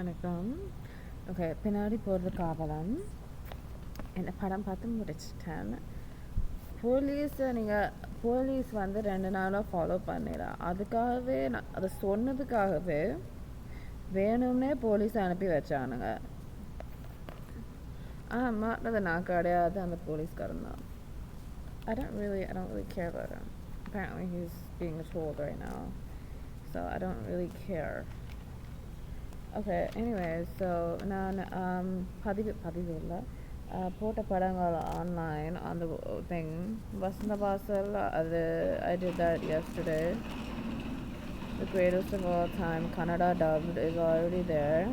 வணக்கம். ஓகே, பின்னாடி போகிறது காவலம். என்ன படம் பார்த்து முடிச்சிட்டேன். போலீஸ் வந்து 2 நாளாக ஃபாலோ பண்ணிடலாம். அதுக்காகவே நான் அதை சொன்னதுக்காகவே வேணும்னே போலீஸ் அனுப்பி வச்சானுங்க. மாட்டினது நான் கிடையாது, அந்த போலீஸ்காரன் தான். I don't really care about him. Apparently he's being trolled right now, so I don't really care. Okay, anyways, so நான் பதிவு இல்லை, போட்ட படங்கள் online on the thing. வசந்த வாசல், அது I did that yesterday. The greatest of all time, Kannada dubbed, is already there.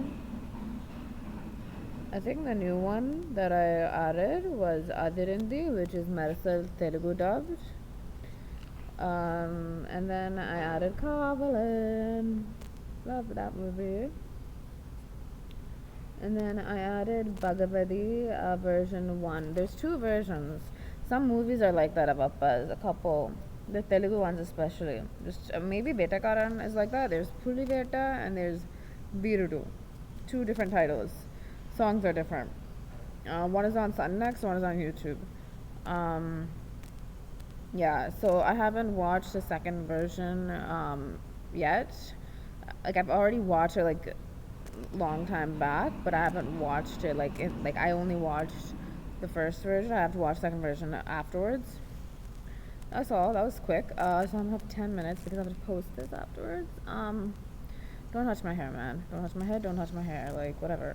I think the new one that I added was Adirindi, which is Mersal Telugu dubbed. And then I added Kavalan. Love that movie. And then I added Bhagavati version 1. There's 2 versions. Some movies are like that of Appas, a couple. The Telugu ones especially. Just maybe Betakaran is like that. There's Puli Beta and there's Birudu. 2 different titles. Songs are different. One is on Sunnext, one is on YouTube. Yeah, so I haven't watched the second version yet. Like, I've already watched it like long time back, but I haven't watched it like I only watched the first version. I have to watch the second version afterwards. That's all. That was quick. So I'm gonna have 10 minutes because I have to post this afterwards. Don't touch my hair, man. Don't touch my head, don't touch my hair, like whatever.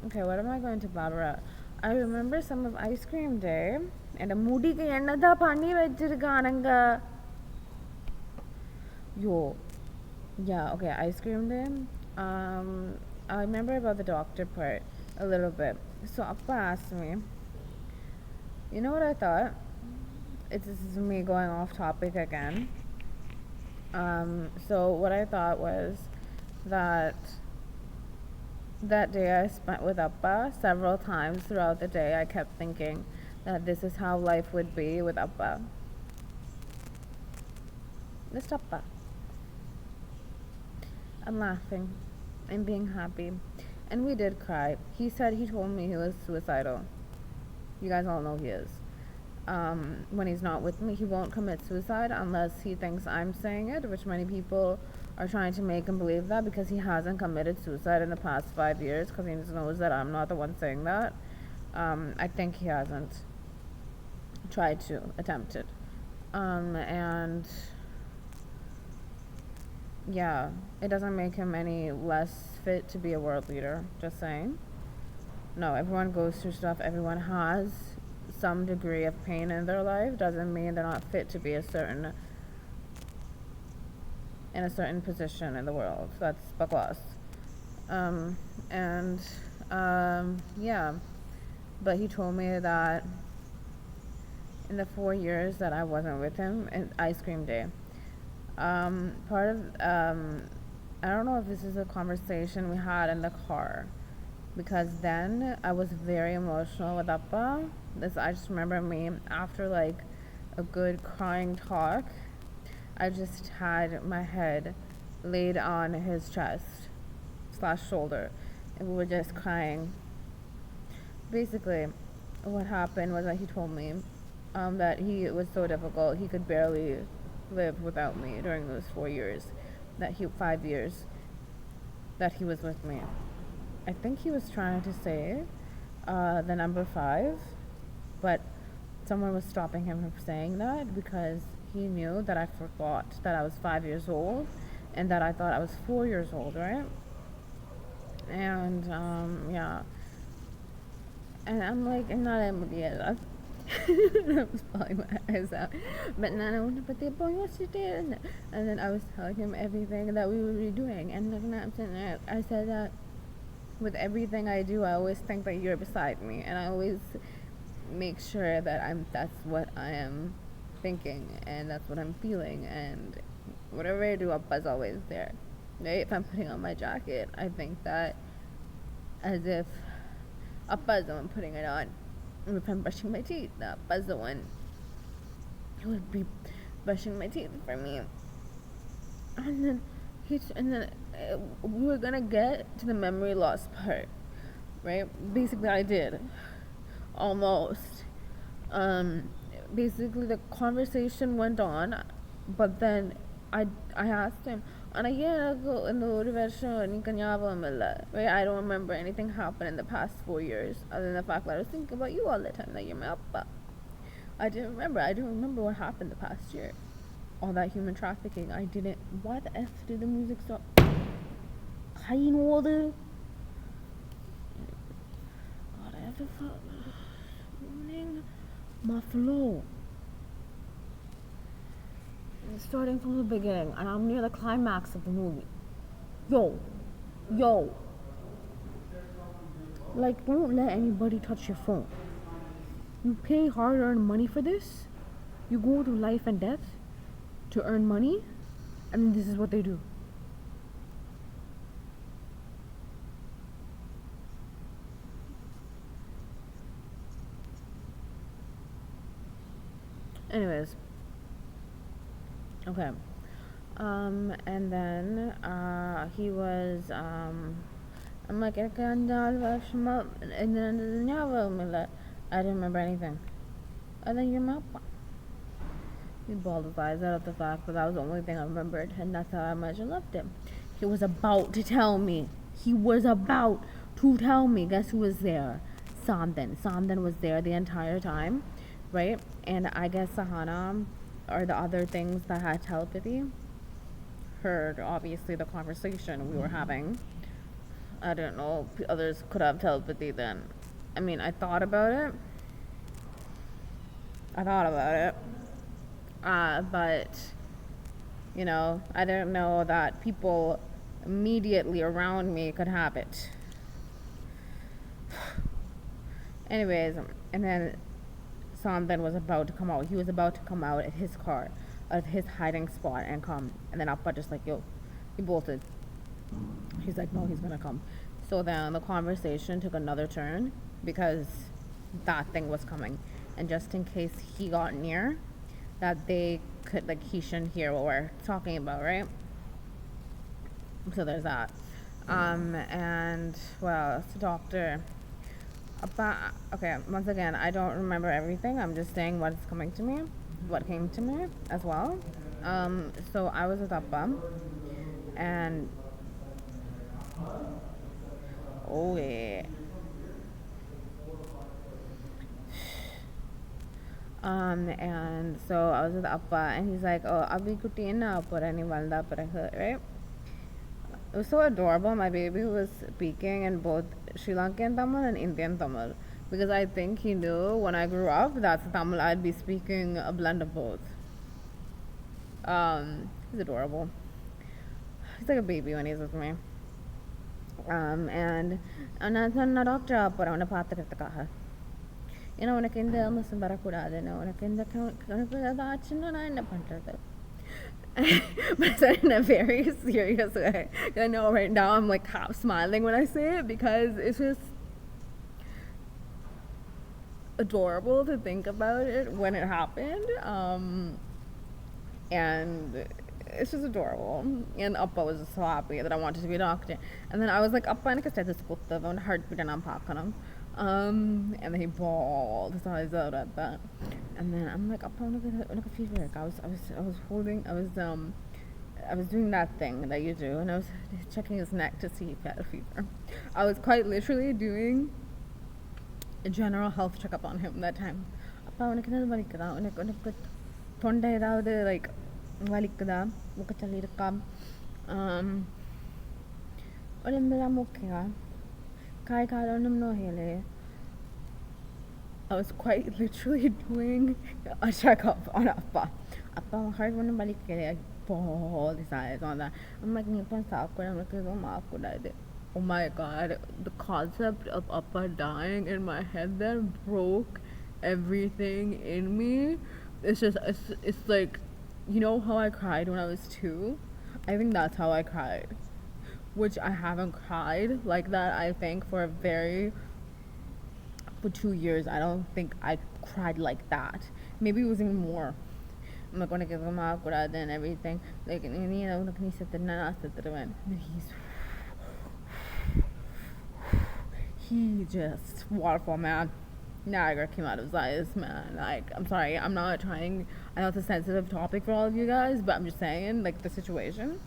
Okay, what am I going to blabber at? I remember some of Ice Cream Day, and a moody enada panni vechirukanga. Yo. Yeah, okay, Ice Cream Day. I remember about the doctor part a little bit. So Appa asked me, you know what I thought? This is me going off topic again. So what I thought was that day I spent with Appa, several times throughout the day I kept thinking that this is how life would be with Appa. Just Appa. I'm laughing. I'm being happy. And we did cry. He told me he was suicidal. You guys all know he is. When he's not with me, he won't commit suicide unless he thinks I'm saying it, which many people are trying to make him believe that because he hasn't committed suicide in the past 5 years because he knows that I'm not the one saying that. I think he hasn't tried to attempt it. And yeah, it doesn't make him any less fit to be a world leader, just saying. No, everyone goes through stuff, everyone has some degree of pain in their life, doesn't mean they're not fit to be in a certain position in the world. That's bakwas. Yeah, but he told me that in the 4 years that I wasn't with him in Ice Cream Day, part of I don't know if this is a conversation we had in the car, because then I was very emotional with Appa. I just remember me after like a good crying talk, I just had my head laid on his chest/shoulder, and we were just crying. Basically, what happened was that he told me that it was so difficult, he could barely live without me during those 5 years that he was with me. I think he was trying to say the number 5, but someone was stopping him from saying that because he knew that I forgot that I was 5 years old and that I thought I was 4 years old, right? And yeah, and I'm like, I'm not able to get up. I was bawling my eyes out, but Nana went, but they're boy, what's you doing? And then I was telling him everything that we would be doing, and I said that with everything I do, I always think that you're beside me, and I always make sure that that's what I am thinking, and that's what I'm feeling, and whatever I do, Appa's always there. Right? If I'm putting on my jacket, I think that as if Appa's the one putting it on. And if I'm brushing my teeth, Appa's the one who would be brushing my teeth for me. And then And then we were gonna get to the memory loss part, right? Basically, I did almost. Um, Basically, the conversation went on, but then I asked him, and again, right? I don't remember anything happened in the past 4 years, other than the fact that I was thinking about you all the time. That you're my appa. I didn't remember. I didn't remember what happened the past year. All that human trafficking. I didn't. Why the f did the music stop? Clean water. God, I have to ruining my flow. Starting from the beginning, and I'm near the climax of the movie. Yo, like, don't let anybody touch your phone. You pay hard-earned money for this. You go through life and death to earn money, and this is what they do. Anyways, okay. And then he was I'm like, and then I didn't remember anything. And then your mouth. He bawled his eyes out of the fact that that was the only thing I remembered, and that's how much I loved him. He was about to tell me. He was about to tell me. Guess who was there? Samdan. Samdan was there the entire time, right? And I guess Sahana, or the other things that had telepathy, heard obviously the conversation we were having. I don't know. Others could have telepathy then. I mean, I thought about it. But you know, I didn't know that people immediately around me could have it. Anyways, and then Sam then was about to come out. He was about to come out of his car, out of his hiding spot, and come. And then Appa just like, yo, he bolted. He's like, no, he's gonna come. So then the conversation took another turn because that thing was coming. And just in case he got near, that they could, like, he shouldn't hear what we're talking about, right? So there's that. And well, it's a doctor. Okay, once again, I don't remember everything. I'm just saying what's coming to me, what came to me as well. So I was with Appa, and oh yeah. And so I was with Appa, and he's like, oh, Abhi kutti na porani valda paraha, right? It was so adorable. My baby was speaking in both Sri Lankan Tamil and Indian Tamil, because I think he knew when I grew up that's Tamil I'd be speaking a blend of both. He's adorable. He's like a baby when he's with me. And நான் doctor அப்புறம் அவனை பார்த்துக்கிறதுக்காக, ஏன்னா உனக்கு எந்த அம்சம் வரக்கூடாதுன்னு, உனக்கு எந்த உனக்கு ஏதாவது ஆச்சுன்னா நான் என்ன பண்ணுறது. But I said it in a very serious way. I know right now I'm like half smiling when I say it because it's just adorable to think about it when it happened. And it's just adorable. And Appa was just so happy that I wanted to be a doctor. And then I was like, Appa, I can't stethoscope on heartbeat and I'm packing him. And then he bawled his eyes out at that. And then I'm like, Appa, I feel like I was doing that thing that you do, and I was checking his neck to see if he had a fever. I was quite literally doing a general health checkup on him that time. Appa, உனக்கு தொண்டை ஏதாவது like வலிக்குதா, மூக்கச்சளி இருக்கா, உடம்பெல்லாம் ஓகேவா, காய் கால் ஒன்றும் நோயலே. I was quite literally doing a checkup on Appa. Appa, heart ஒன்றும் வலிக்கலையா, bawled his eyes on that. I'm like, நீ இப்போ சாப்பிட நமக்கு எதுவும் ஆகக்கூடாது. Oh my god, the concept of Appa dying in my head then broke everything in me. It's like, you know how I cried when I was 2? I think that's how I cried. Which I haven't cried like that, I think, for 2 years. I don't think I cried like that. Maybe it was even more. I'm like, gonna give him awkward and everything. Like, you know, look, he said the nana said the man. He just waterfall, man. Niagara came out of his eyes, man. Like, I'm sorry, I'm not trying. I know it's a sensitive topic for all of you guys, but I'm just saying, like, the situation.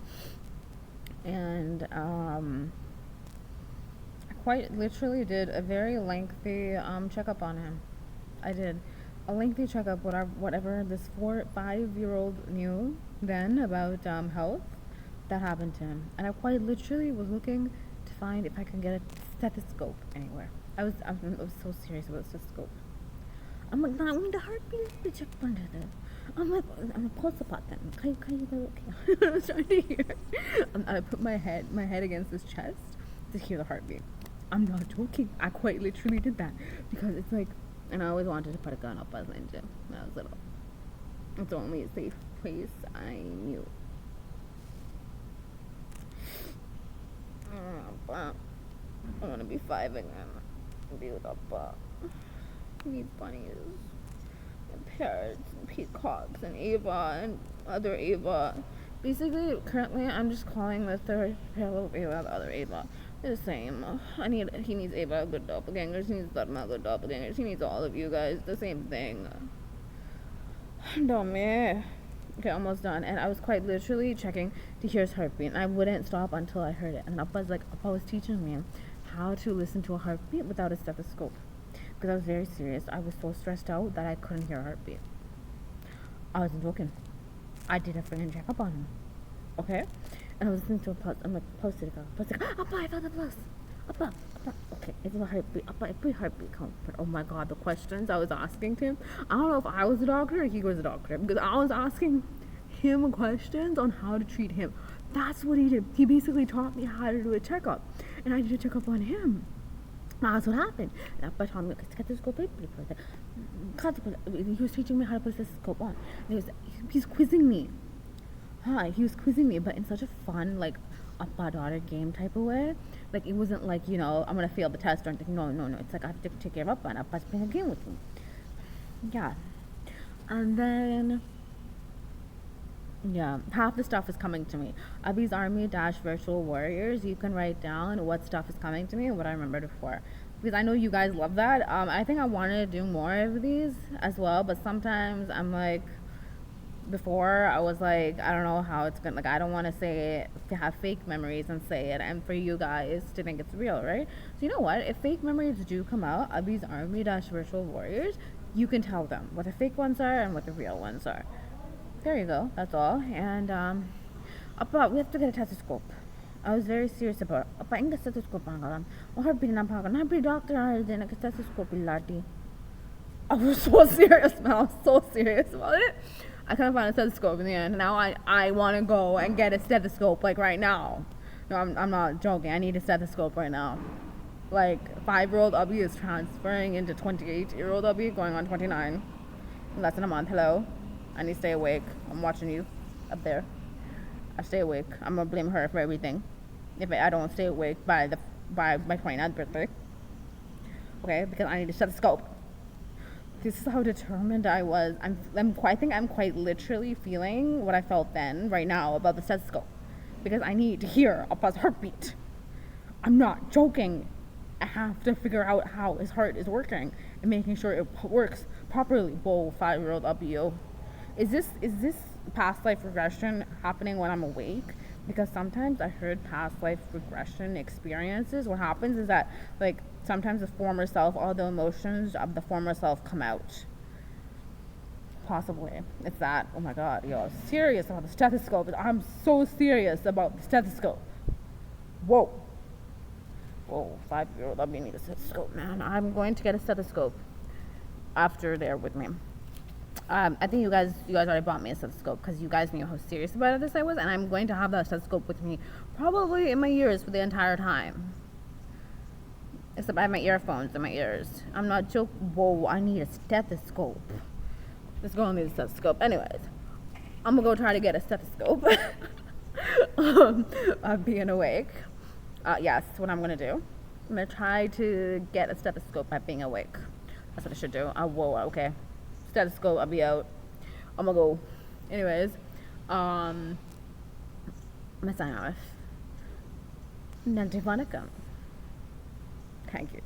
And I quite literally did a very lengthy checkup on him. I did a lengthy checkup, whatever this 5-year-old knew then about health that happened to him. And I quite literally was looking to find if I can get a stethoscope anywhere. I was so serious about the stethoscope. I'm like, not only the heartbeat, the check under there. I'm like, I'm a pulse about them. Can you go? Okay. I was trying to hear. I put my head against his chest to hear the heartbeat. I'm not joking. I quite literally did that because it's like, and I always wanted to put a gun up as an gym when I was little. It's the only safe place I knew. But I want to be 5 again. Be with Appa. These bunnies and parrots and peacocks and Ava and other Ava. Basically, currently, I'm just calling the third parallel of Ava the other Ava. They're the same. He needs Ava, good doppelgangers. He needs Dharma, good doppelgangers. He needs all of you guys. The same thing. Dummy. Okay, almost done. And I was quite literally checking to hear his heartbeat. And I wouldn't stop until I heard it. And Appa was teaching me how to listen to a heartbeat without a stethoscope. Because I was very serious. I was so stressed out that I couldn't hear a heartbeat. I wasn't joking. I did a freaking checkup on him. Okay? And I was listening to a pulse. I'm like, pulse it. Appa, I found the pulse. Appa. Okay, it's a heartbeat. Appa, every heartbeat count. But oh my god, the questions I was asking to him. I don't know if I was a doctor or he was a doctor. Because I was asking him questions on how to treat him. That's what he did. He basically taught me how to do a checkup. And I did a checkup on him. That's what happened. And Appa taught me, he was teaching me how to put the stethoscope on. And he's quizzing me. He was quizzing me, but in such a fun, like, Appa-daughter game type of way. Like, it wasn't like, you know, I'm going to fail the test or anything. No. It's like I have to take care of Appa, and Appa's playing a game with me. Yeah. And then, yeah, half the stuff is coming to me. Abhi's Army - Virtual Warriors. You can write down what stuff is coming to me and what I remembered before. Because I know you guys love that. I think I wanted to do more of these as well, but sometimes I'm like, before I was like, I don't know how it's gonna, like, I don't want to say it, to have fake memories and say it, and for you guys to think it's real, right? So you know what, if fake memories do come out, Abhi's Army - Virtual Warriors, you can tell them what the fake ones are and what the real ones are. There you go, that's all. And we have to get a stethoscope. I was very serious about it. Inga stethoscope pangalan. Heartbeat na pangalan. Heartbeat doctor na stethoscope illati. I was so serious, man. I was so serious about it. I couldn't find a stethoscope in the end. Now I want to go and get a stethoscope, like, right now. No, I'm not joking. I need a stethoscope right now. Like, 5-year-old Abhi is transferring into 28-year-old Abhi, going on 29. Less than a month. Hello. I need to stay awake. I'm watching you up there. I stay awake. I'm gonna blame her for everything if I don't stay awake by my 29th birthday. Okay, because I need a stethoscope. This is how determined I was. I think I'm quite literally feeling what I felt then, right now, about the stethoscope. Because I need to hear Appa's heartbeat. I'm not joking. I have to figure out how his heart is working and making sure it works properly. Whoa, 5-year-old Abhi. Is this past life regression happening when I'm awake? Because sometimes I heard past life regression experiences. What happens is that, like, sometimes the former self, all the emotions of the former self come out. Possibly. It's that. Oh my god, yo, I'm serious about the stethoscope. I'm so serious about the stethoscope. Whoa, 5-year-old Abhi need a stethoscope, man. I'm going to get a stethoscope after they're with me. I think you guys already bought me a stethoscope because you guys knew how serious about this I was, and I'm going to have that stethoscope with me probably in my ears for the entire time. Except I have my earphones in my ears. I'm not joking. Whoa, I need a stethoscope. This girl needs a stethoscope. Anyways, I'm gonna go try to get a stethoscope. Of being awake. Yes, what I'm gonna do. I'm gonna try to get a stethoscope by being awake. That's what I should do. Whoa, okay. Stethoscope, I'll be out. I'm gonna go Anyways, मैं sign off. नंटी vanakkam. Thank you.